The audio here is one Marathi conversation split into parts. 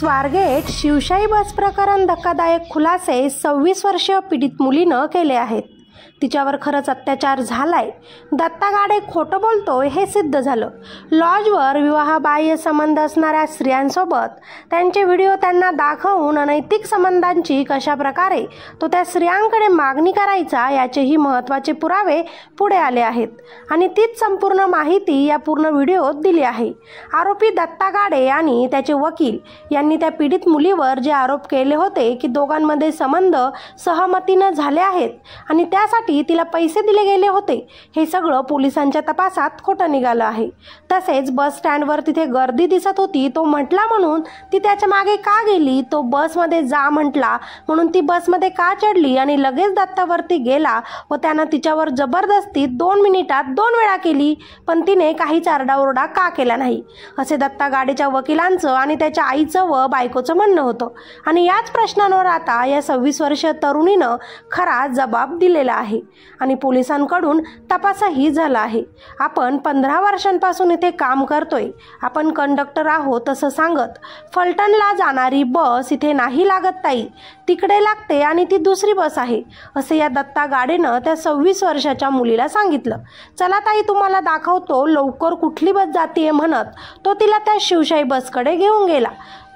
स्वारगेट शिवशाही बस प्रकरण धक्कादायक खुलासे 26 वर्षीय पीडित मुलीनं केले आहेत। तिच्यावर खरंच अत्याचार झालाय, दत्ता गाडे खोटं बोलतोय हे सिद्ध झालं। लॉजवर विवाहबाह्य संबंध असणाऱ्या स्त्रियांसोबत त्यांचे व्हिडिओ त्यांना दाखवून अनैतिक संबंधांची कशा प्रकारे तो त्या स्त्रियांकडे मागणी करायचा याचेही महत्त्वाचे पुरावे पुढे आले आहेत आणि तीच संपूर्ण माहिती या पूर्ण व्हिडिओत दिली आहे। आरोपी दत्ता गाडे आणि त्याचे वकील यांनी त्या पीडित मुलीवर जे आरोप केले होते की दोघांमध्ये संबंध सहमतीने झाले आहेत आणि त्यासाठी तिला पैसे दिले गेले होते, हे सगळं पोलिसांच्या तपासात खोटं निघालं आहे। तसेच बस स्टँडवर तिथे गर्दी दिसत होती, तो म्हटला म्हणून ती त्याच्या मागे का गेली, तो बसमध्ये जा म्हटला म्हणून ती बसमध्ये का चढली आणि लगेच दत्तावरती गेला व त्यानं तिच्यावर जबरदस्ती 2 मिनिटात 2 वेळा केली, पण तिने काहीच आरडाओरडा का केला नाही, असे दत्ता गाडेच्या वकिलांचं आणि त्याच्या आईचं व बायकोचं म्हणणं होतं। आणि याच प्रश्नांवर आता या 26 वर्षीय तरुणीनं खरा जबाब दिलेला आहे आणि पोलिसांकडून तपासही झाला आहे। आपण 15 वर्षांपासून इथे काम करतोय, आपण कंडक्टर आहोत असं सांगत फलटणला जाणारी बस इथे नाही लागत ताई, तिकडे लागते आणि ती दुसरी बस आहे, असे या दत्ता गाडेनं त्या 26 वर्षाच्या मुलीला सांगितलं। चला ताई तुम्हाला दाखवतो लवकर कुठली बस जातीये म्हणत तो तिला त्या शिवशाही बसकडे घेऊन गेला।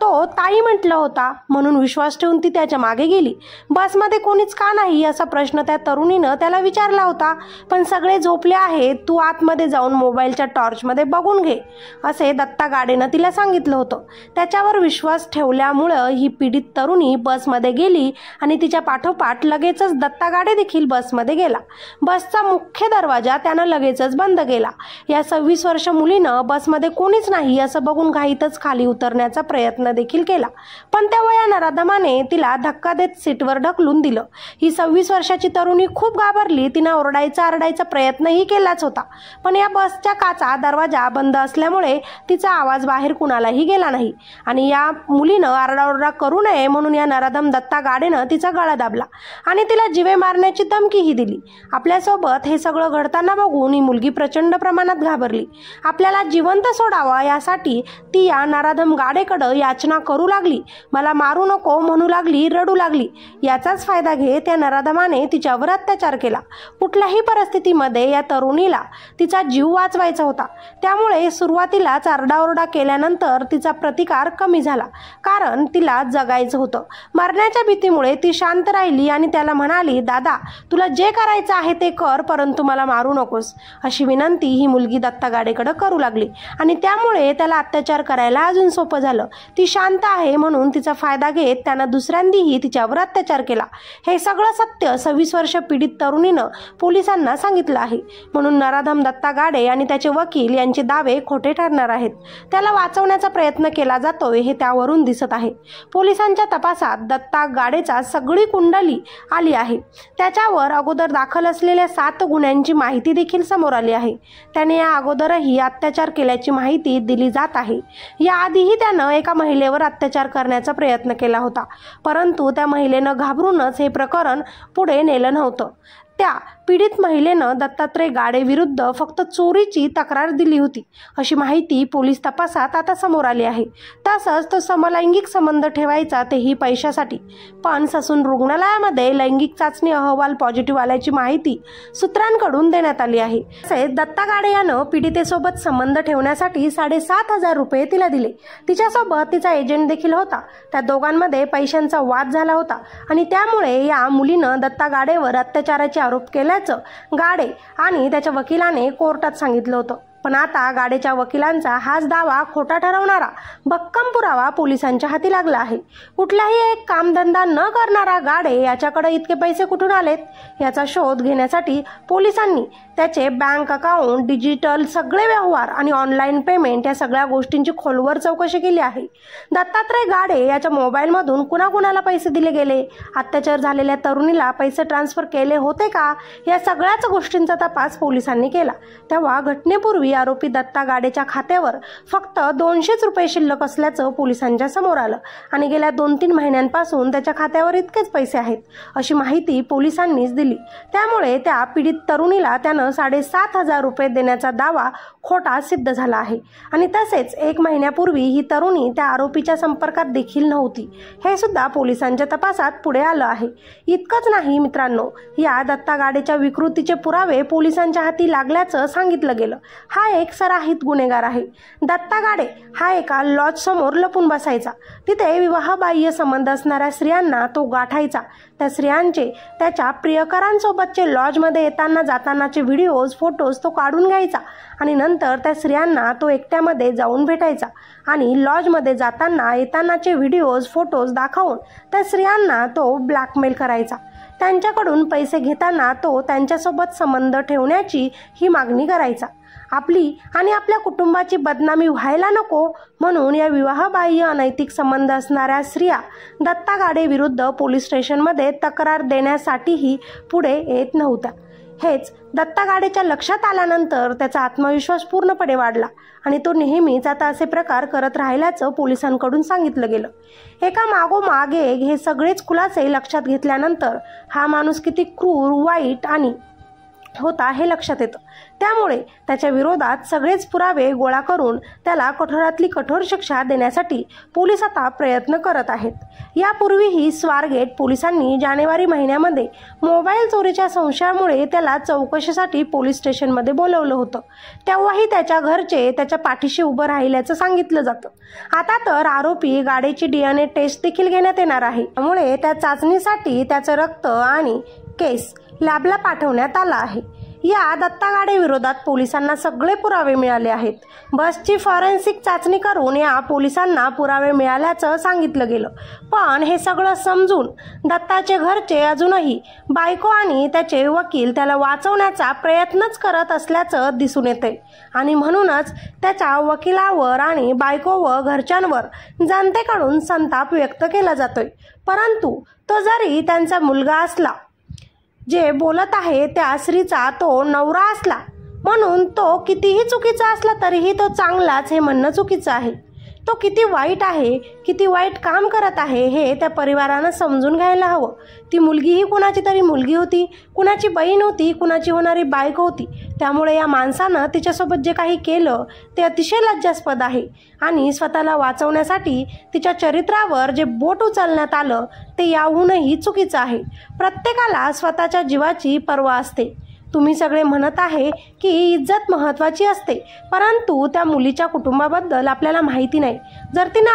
तो ताई म्हटलं होता म्हणून विश्वास ठेवून ती त्याच्या मागे गेली। बसमध्ये कोणीच का नाही असा प्रश्न त्या तरुणीनं त्याला विचारला होता, पण सगळे झोपले आहेत, तू आतमध्ये जाऊन मोबाईलच्या टॉर्चमध्ये बघून घे, असे दत्ता गाडेनं तिला सांगितलं होतं। त्याच्यावर विश्वास ठेवल्यामुळं ही पीडित तरुणी बसमध्ये गेली आणि तिच्या पाठोपाठ लगेचच दत्ता गाडे देखील बसमध्ये गेला। बसचा मुख्य दरवाजा त्यानं लगेचच बंद केला। या 26 वर्ष मुलीनं बसमध्ये कोणीच नाही असं बघून घाईतच खाली उतरण्याचा प्रयत्न देखील केला, पण तेव्हा या नराधमाने तिला धक्का देत सीटवर ढकलून दिलं। ही 26 वर्षाची तरुणी खूप घाबरली, तिनं आरडायचा प्रयत्नही केलाच होता, पण या बसच्या काचा दरवाजा बंद असल्यामुळे तिचा आवाज बाहेर कुणालाही गेला नाही आणि या मुलीनं आरडाओरडा करू नये म्हणून या नराधम दत्ता गाडेनं तिचा गळा दाबला आणि तिला जीवे मारण्याची धमकीही दिली। आपल्यासोबत हे सगळं घडताना बघून ही मुलगी प्रचंड प्रमाणात घाबरली। आपल्याला जिवंत सोडावा यासाठी ती या नराधम गाडेकडे याचना करू लागली, मला मारू नको म्हणू लागली, रडू लागली। याचाच फायदा घेत या नराधमाने तिच्यावर अत्याचार केला। कुठल्याही परिस्थितीमध्ये या तरुणीला तिचा जीव वाचवायचा होता, त्यामुळे सुरुवातीलाच आरडाओरडा केल्यानंतर तिचा प्रतिकार कमी झाला, कारण तिला जगायचं होतं। मरण्याच्या भीतीमुळे ती शांत राहिली आणि त्याला म्हणाली, दादा तुला जे करायचं आहे ते कर, परंतु मला मारू नकोस, अशी विनंती ही मुलगी दत्ता गाडेकडे करू लागली आणि त्यामुळे त्याला अत्याचार करायला अजून सोपं झालं। ती शांत आहे म्हणून तिचा फायदा घेत त्यानं दुसऱ्यांदीही तिच्यावर अत्याचार केला। हे सगळं सत्य 26 वर्ष पीडित तरुणीनं पोलिसांना सांगितलं आहे, म्हणून नराधम दत्ता गाडे आणि त्याचे वकील यांचे दावे खोटे ठरणार आहेत। त्याला वाचवण्याचा प्रयत्न केला जातोय हे त्यावरून दिसत आहे। पोलिसांच्या तपासात दत्ता गाडेचा सगळी कुंडली आली आहे। त्याच्यावर अगोदर दाखल असलेल्या 7 गुन्ह्यांची माहिती देखील समोर आली आहे। त्याने या अगोदरही अत्याचार केल्याची माहिती दिली जात आहे। याआधीही त्यानं एका महिलेवर अत्याचार करण्याचा प्रयत्न केला होता, परंतु त्या महिलेनं घाबरूनच हे प्रकरण पुढे नेलं नव्हतं। त्या पीडित महिलेनं दत्तात्रय गाडे विरुद्ध फक्त चोरीची तक्रार दिली होती, अशी माहिती पोलीस तपासात आता समोर आली आहे। तसंच तो समलैंगिक संबंध ठेवायचा, तेही पैशासाठी, पण ससून रुग्णालयामध्ये लैंगिक चाचणी अहवाल पॉझिटिव्ह आल्याची माहिती सूत्रांकडून देण्यात आली आहे। तसेच दत्ता गाडे यानं पीडितेसोबत संबंध ठेवण्यासाठी 7,500 रुपये तिला दिले। तिच्यासोबत तिचा एजंट देखील होता। त्या दोघांमध्ये पैशांचा वाद झाला होता आणि त्यामुळे या मुलीनं दत्ता गाडेवर अत्याचाराचे आरोप केल्याचं गाडे आणि त्याच्या वकिलाने कोर्टात सांगितलं होतं। पण आता गाडेच्या वकिलांचा हाच दावा खोटा ठरवणारा भक्कम पुरावा पोलिसांच्या हाती लागला आहे। कुठलाही एक कामधंदा न करणारा गाडे याच्याकडे इतके पैसे कुठून आलेत याचा शोध घेण्यासाठी पोलिसांनी त्याचे बँक अकाउंट, डिजिटल सगळे व्यवहार आणि ऑनलाईन पेमेंट या सगळ्या गोष्टींची खोलवर चौकशी केली आहे। दत्तात्रय गाडे याच्या मोबाईलमधून कुणाकुणाला पैसे दिले गेले, अत्याचार झालेल्या तरुणीला पैसे ट्रान्सफर केले होते का, या सगळ्याच गोष्टींचा तपास पोलिसांनी केला। तेव्हा घटनेपूर्वी महिन्यापूर्वी आरोपी दत्ता गाडेच्या खात्यावर फक्त 200 रुपये शिल्लक असल्याचं पोलिसांच्या समोर आलं आणि गेल्या 2-3 महिन्यांपासून त्याच्या खात्यावर इतकेच पैसे आहेत अशी माहिती पोलिसांनीच दिली। त्यामुळे त्या पीडित तरुणीला त्यानं 7,500 रुपये देण्याचा दावा खोटा सिद्ध झाला आहे आणि तसेच 1 महिन्यापूर्वी ही तरुणी त्या आरोपीच्या संपर्कात देखील नव्हती, हे सुद्धा पोलिसांच्या तपासात पुढे आलं आहे। इतकंच नाही मित्रांनो, या दत्ता गाडेच्या विकृतीचे पुरावे पोलिसांच्या हाती लागल्याचं सांगितलं गेलं। हा एक सराहित गुन्हेगार आहे। दत्ता गाडे हा एका लॉज समोर लपून बसायचा, तिथे विवाहबाह्य संबंध असणाऱ्या स्त्रियांना तो गाठायचा, त्या स्त्रियांचे त्याच्या प्रियकरांसोबतचे लॉजमध्ये येताना जातानाचे व्हिडिओज फोटोज तो काढून घ्यायचा आणि नंतर त्या स्त्रियांना तो एकट्यामध्ये जाऊन भेटायचा आणि लॉजमध्ये जाताना येतानाचे व्हिडिओज फोटोज दाखवून त्या स्त्रियांना तो ब्लॅकमेल करायचा। त्यांच्याकडून पैसे घेताना तो त्यांच्यासोबत संबंध ठेवण्याची ही मागणी करायचा। आपली आणि आपल्या कुटुंबाची बदनामी व्हायला नको म्हणून या विवाहबाह्य अनैतिक संबंध असणाऱ्या स्त्रिया दत्ता गाडे विरुद्ध पोलीस स्टेशनमध्ये तक्रार देण्यासाठीही पुढे येत नव्हत्या। हेच दत्ता गाडेच्या लक्षात आल्यानंतर त्याचा आत्मविश्वास पूर्णपणे वाढला आणि तो नेहमीच आता असे प्रकार करत राहिल्याचं पोलिसांकडून सांगितलं गेलं। एका मागोमाग एक हे सगळेच खुलासे लक्षात घेतल्यानंतर हा माणूस किती क्रूर, वाईट आणि होता हे लक्षात येतं। त्यामुळे त्याच्या विरोधात सगळेच पुरावे गोळा करून त्याला कठोरातली कठोर शिक्षा देण्यासाठी पोलीस आता प्रयत्न करत आहेत। यापूर्वीही स्वारगेट पोलिसांनी जानेवारी महिन्यामध्ये मोबाईल चोरीच्या संशयामुळे त्याला चौकशीसाठी पोलीस स्टेशनमध्ये बोलवलं होतं। तेव्हाही त्याच्या घरचे त्याच्या पाठीशी उभं राहिल्याचं सांगितलं जातं। आता तर आरोपी गाडेची DNA टेस्ट देखील घेण्यात येणार आहे, त्यामुळे त्या चाचणीसाठी त्याचं रक्त आणि केस लॅबला पाठवण्यात आला आहे। या दत्ता गाडे विरोधात पोलिसांना सगळे पुरावे मिळाले आहेत। बसची फॉरेन्सिक चाचणी करून या पोलिसांना पुरावे मिळाल्याचं सांगितलं गेलं, पण हे सगळं समजून दत्ताचे घरचे अजूनही बायको आणि त्याचे वकील त्याला वाचवण्याचा प्रयत्नच करत असल्याचं दिसून येते आणि म्हणूनच त्याच्या वकिलावर आणि बायको व घरच्यांवर जनतेकडून संताप व्यक्त केला जातोय। परंतु तो जरी त्यांचा मुलगा असला, जे बोलत आहे त्या स्त्रीचा तो नवरा असला म्हणून तो कितीही चुकीचा असला तरीही तो चांगलाच हे म्हणणं चुकीचं आहे। तो किती वाईट आहे, किती वाईट काम करत आहे हे त्या परिवारानं समजून घ्यायला हवं। ती मुलगी ही कुणाची तरी मुलगी होती, कुणाची बहीण होती, कुणाची होणारी बायको होती। त्यामुळे या माणसानं तिच्यासोबत जे काही केलं ते अतिशय लज्जास्पद आहे आणि स्वतःला वाचवण्यासाठी तिच्या चरित्रावर जे बोट उचलण्यात आलं ते याहूनही चुकीचं आहे। प्रत्येकाला स्वतःच्या जीवाची पर्वा असते। तुम्ही सगळे म्हणत आहे की इज्जत महत्त्वाची असते, परंतु त्या मुलीच्या कुटुंबाबद्दल आपल्याला माहिती नाही। जर तिने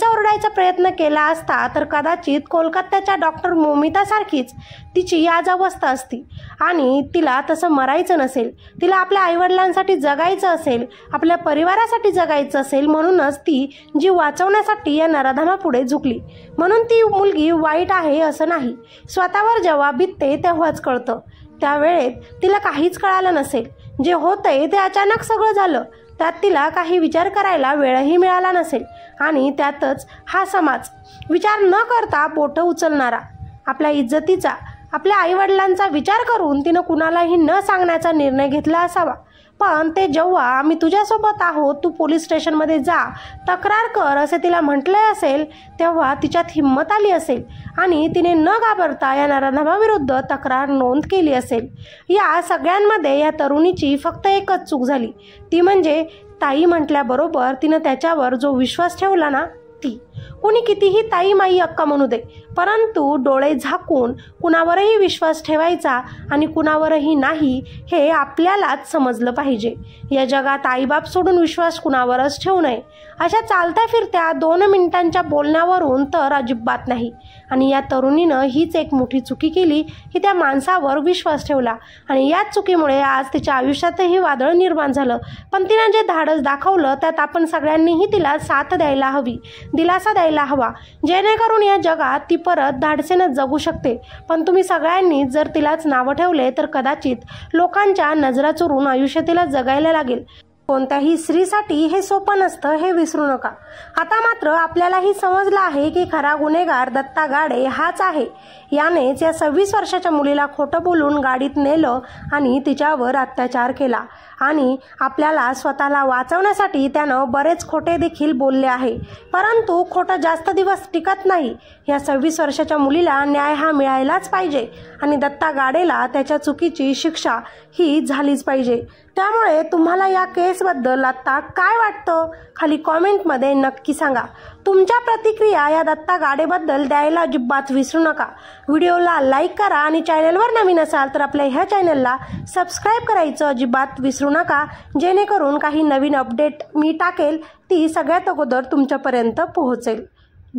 ओरडायचा प्रयत्न केला असता तर कदाचित कोलकात्याच्या डॉक्टर मोमितासारखीच तिची आज अवस्था असती आणि तिला तसं मरायचं नसेल। तिला आपल्या आईवडिलांसाठी जगायचं असेल, आपल्या परिवारासाठी जगायचं असेल, म्हणूनच ती जीव वाचवण्यासाठी या नराधमापुढे झुकली। म्हणून ती मुलगी वाईट आहे असं नाही, स्वतःवर जेव्हा बितते तेव्हाच कळतं। त्यावेळेत तिला काहीच कळालं नसेल, जे होतंय ते अचानक सगळं झालं, त्यात तिला काही विचार करायला वेळही मिळाला नसेल आणि त्यातच हा समाज विचार न करता बोटं उचलणारा, आपल्या इज्जतीचा, आपल्या आईवडिलांचा विचार करून तिनं कुणालाही न सांगण्याचा निर्णय घेतला असावा। पण ते जेव्हा आम्ही तुझ्यासोबत आहोत, तू पोलीस स्टेशनमध्ये जा, तक्रार कर असे तिला म्हटले असेल, तेव्हा तिच्यात हिंमत आली असेल आणि तिने न घाबरता या नराधमाविरुद्ध तक्रार नोंद केली असेल। या सगळ्यांमध्ये या तरुणीची फक्त एकच चूक झाली, ती म्हणजे ताई म्हटल्याबरोबर तिनं त्याच्यावर जो विश्वास ठेवला ना, ती कोणी कितीही ताई माई अक्का म्हणू दे, परंतु डोळे झाकून कुणावरही विश्वास ठेवायचा आणि कुणावरही नाही हे आपल्यालाच समजलं पाहिजे। या जगात आईबाप सोडून विश्वास कुणावरच ठेवू नये, अशा चालत्या फिरत्या 2 मिनिटांच्या बोलण्यावरून तर अजिबात नाही। आणि या तरुणीनं हीच एक मोठी चुकी केली की त्या माणसावर विश्वास ठेवला आणि याच चुकीमुळे आज तिच्या आयुष्यातही वादळ निर्माण झालं। पण तिनं जे धाडस दाखवलं त्यात आपण सगळ्यांनीही तिला साथ द्यायला हवी, दिलासा द्यायला हवा, जेणेकरून या जगात ती परत धाडसेनं जगू शकते। पण तुम्ही सगळ्यांनी जर तिलाच नावं ठेवले तर कदाचित लोकांच्या नजरा चोरून आयुष्य तिला जगायला लागेल। कोणत्याही स्त्रीसाठी हे सोपं नसतं हे विसरू नका। आता मात्र आपल्यालाही समजलं आहे की खरा गुन्हेगार दत्ता गाडे हाच आहे। यानेच या 26 वर्षाच्या मुलीला खोटं बोलून गाडीत नेलं आणि तिच्यावर अत्याचार केला आणि आपल्याला स्वतःला वाचवण्यासाठी त्यानं बरेच खोटे देखील बोलले आहे। परंतु खोटं जास्त दिवस टिकत नाही। या 26 वर्षाच्या मुलीला न्याय हा मिळायलाच पाहिजे आणि दत्ता गाडेला त्याच्या चुकीची शिक्षा ही झालीच पाहिजे। त्यामुळे तुम्हाला या केसबद्दल आता काय वाटतं खाली कॉमेंटमध्ये नक्की सांगा। तुमच्या प्रतिक्रिया या दत्ता गाडेबद्दल द्यायला अजिबात विसरू नका। व्हिडिओला लाईक करा आणि चॅनलवर नवीन असाल तर आपल्या ह्या चॅनलला सबस्क्राईब करायचं अजिबात विसरू नका, जेणेकरून काही नवीन अपडेट मी टाकेल ती सगळ्यात अगोदर तुमच्यापर्यंत पोहोचेल।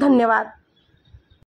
धन्यवाद।